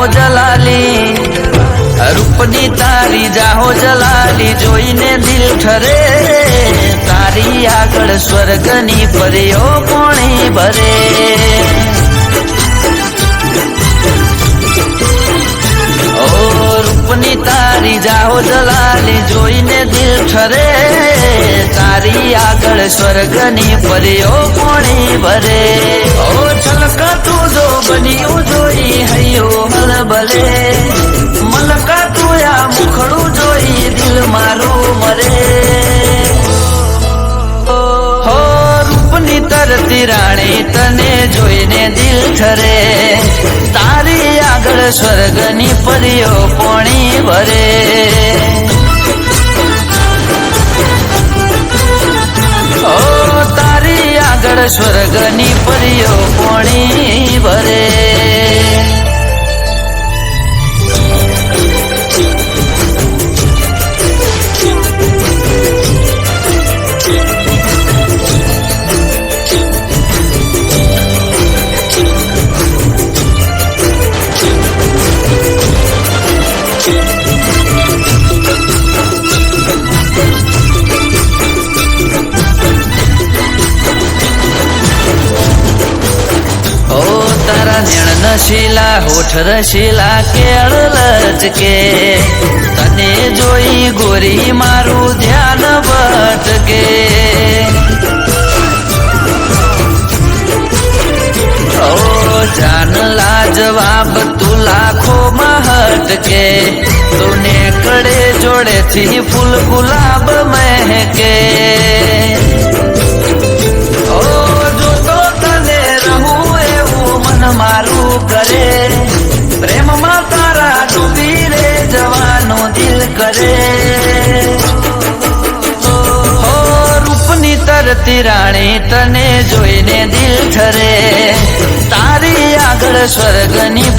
જાહો જલાલી, રૂપની તારી જાહો જલાલી, જોઈને દિલ ઠરે, તારી આગળ સ્વર્ગની પરીઓ પોણી ભરે। ઓ રૂપની તારી જાહો જલાલી, જોઈને દિલ ઠરે, તારી આગળ સ્વર્ગની પરીઓ પોણી ભરે। ઓ છલકાતું જો બન્યું જોઈ હૈયો હલબલે, મલકાતું આ મુખડું જોઈ દિલ મારું મરે। હો રૂપની તરતી રાણી, તને જોઈને દિલ ઠરે, તારી આગળ સ્વર્ગની પરીઓ પોણી ભરે। ઓ તારી આગળ સ્વર્ગની પરીઓ પોણી ભરે। નશીલા હોઠ રશીલા કેળ લચકે, તને જોઈ ગોરી મારું ધ્યાન ભટકે। ઓ જાન લાજવાબ તું લાખોમાં હટકે, તું કડે જોડેથી ફૂલ ગુલાબ મહેકે। મારું કરે પ્રેમમાં તારા ડૂબી રે જવાનું દિલ કરે। હો રૂપની તરતી રાણી, તને જોઈને દિલ ઠરે, તારી આગળ સ્વર્ગની